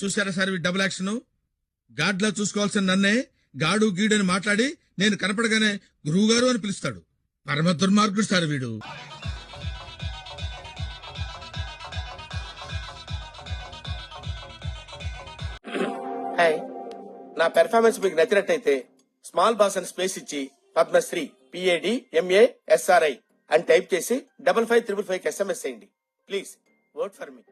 చూసారా sir double action? గాడ్లా చూసుకోవాల్సిన నన్నే గాడు గీడని మాట్లాడి నేను కనపడగానే గురువుగారు అని పిలుస్తాడు. పరమ దుర్మార్గుడు సార్ వీడు. హాయ్, నా పెర్ఫార్మెన్స్ మీకు నచ్చినట్టయితే స్మాల్ బాస్ అని స్పేస్ ఇచ్చి పద్మశ్రీ PADMASRI అని టైప్ చేసి 5555 SMS చేయండి. Please vote for me.